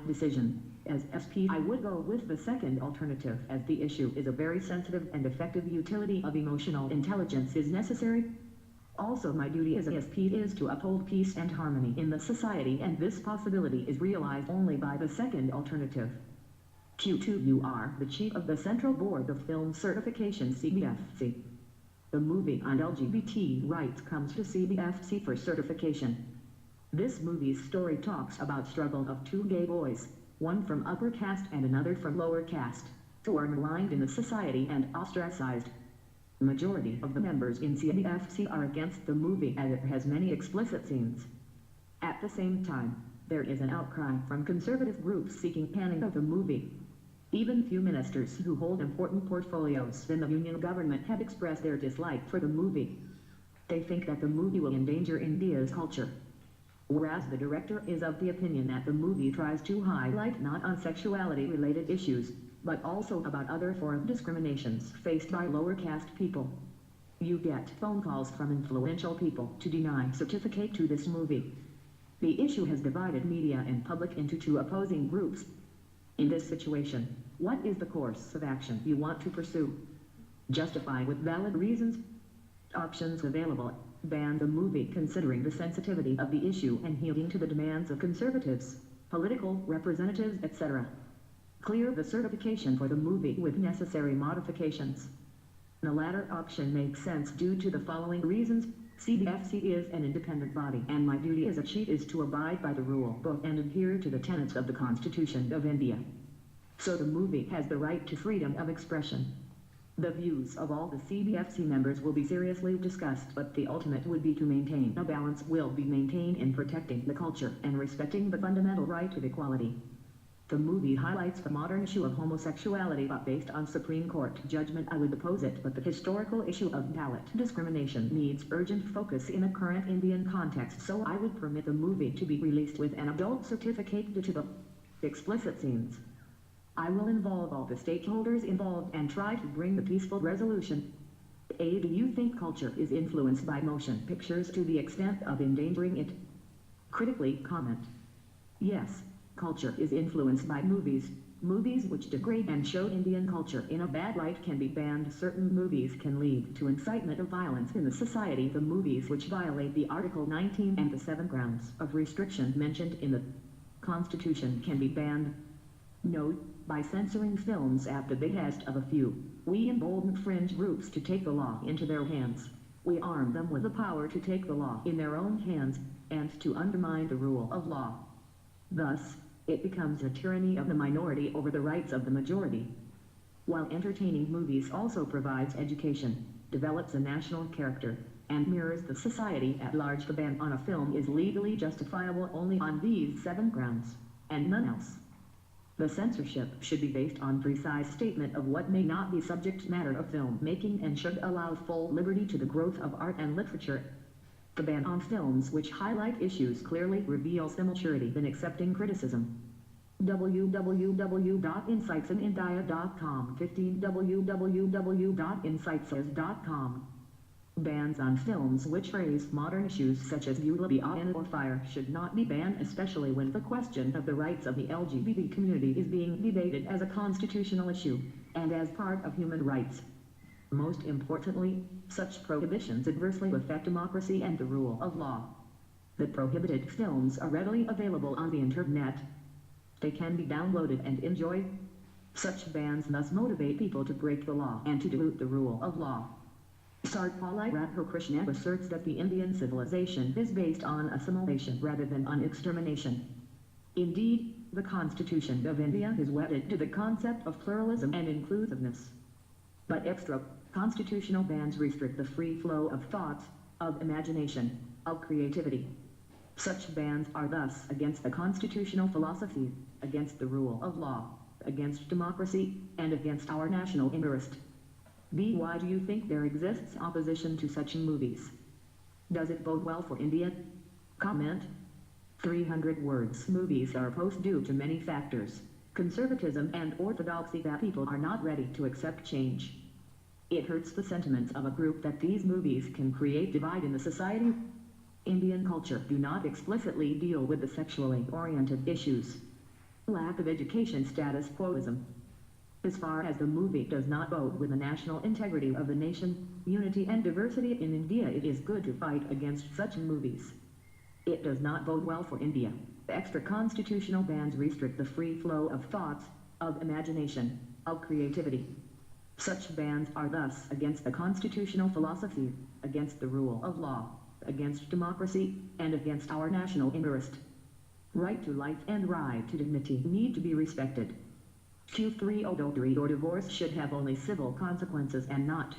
decision. As SP, I would go with the second alternative, as the issue is a very sensitive and effective utility of emotional intelligence is necessary. Also, my duty as a SP is to uphold peace and harmony in the society, and this possibility is realized only by the second alternative. Q2, you are the chief of the Central Board of Film Certification, CBFC. The movie on LGBT rights comes to CBFC for certification. This movie's story talks about struggle of two gay boys, one from upper caste and another from lower caste, who are maligned in the society and ostracized. The majority of the members in CBFC are against the movie as it has many explicit scenes. At the same time, there is an outcry from conservative groups seeking banning of the movie. Even few ministers who hold important portfolios in the union government have expressed their dislike for the movie. They think that the movie will endanger India's culture. Whereas the director is of the opinion that the movie tries to highlight not on sexuality-related issues, but also about other form of discriminations faced by lower caste people. You get phone calls from influential people to deny certificate to this movie. The issue has divided media and public into two opposing groups. In this situation, what is the course of action you want to pursue? Justify with valid reasons. Options available: ban the movie considering the sensitivity of the issue and yielding to the demands of conservatives, political representatives, etc. Clear the certification for the movie with necessary modifications. The latter option makes sense due to the following reasons. CBFC is an independent body, and my duty as a chief is to abide by the rule book and adhere to the tenets of the Constitution of India. So the movie has the right to freedom of expression. The views of all the CBFC members will be seriously discussed, but the ultimate would be to maintain a balance will be maintained in protecting the culture and respecting the fundamental right of equality. The movie highlights the modern issue of homosexuality, but based on Supreme Court judgment I would oppose it, but the historical issue of ballot discrimination needs urgent focus in a current Indian context, so I would permit the movie to be released with an adult certificate due to the explicit scenes. I will involve all the stakeholders involved and try to bring the peaceful resolution. A. Do you think culture is influenced by motion pictures to the extent of endangering it? Critically comment. Yes. Culture is influenced by movies. Movies which degrade and show Indian culture in a bad light can be banned. Certain movies can lead to incitement of violence in the society. The movies which violate the Article 19 and the 7 grounds of restriction mentioned in the Constitution can be banned. Note, by censoring films at the behest of a few, we embolden fringe groups to take the law into their hands. We arm them with the power to take the law in their own hands, and to undermine the rule of law. Thus, it becomes a tyranny of the minority over the rights of the majority. While entertaining movies also provides education, develops a national character, and mirrors the society at large, the ban on a film is legally justifiable only on these 7 grounds, and none else. The censorship should be based on precise statement of what may not be subject matter of film making and should allow full liberty to the growth of art and literature. The ban on films which highlight issues clearly reveals immaturity in accepting criticism. www.insightsindia.com 15 www.insightsays.com Bans on films which raise modern issues such as Eulalia or fire should not be banned, especially when the question of the rights of the LGBT community is being debated as a constitutional issue, and as part of human rights. Most importantly, such prohibitions adversely affect democracy and the rule of law. The prohibited films are readily available on the internet. They can be downloaded and enjoyed. Such bans thus motivate people to break the law and to dilute the rule of law. Sarpalli Radhakrishnan asserts that the Indian civilization is based on assimilation rather than on extermination. Indeed, the Constitution of India is wedded to the concept of pluralism and inclusiveness. But extra-constitutional bans restrict the free flow of thoughts, of imagination, of creativity. Such bans are thus against the constitutional philosophy, against the rule of law, against democracy, and against our national interest. B. Why do you think there exists opposition to such movies? Does it bode well for India? Comment. 300 words. Movies are opposed due to many factors. Conservatism and orthodoxy that people are not ready to accept change. It hurts the sentiments of a group that these movies can create divide in the society. Indian culture do not explicitly deal with the sexually oriented issues. Lack of education status quoism. As far as the movie does not vote with the national integrity of the nation, unity and diversity in India, it is good to fight against such movies. It does not bode well for India. Extra-constitutional bans restrict the free flow of thoughts, of imagination, of creativity. Such bans are thus against the constitutional philosophy, against the rule of law, against democracy, and against our national interest. Right to life and right to dignity need to be respected. Q3 adultery or divorce should have only civil consequences and not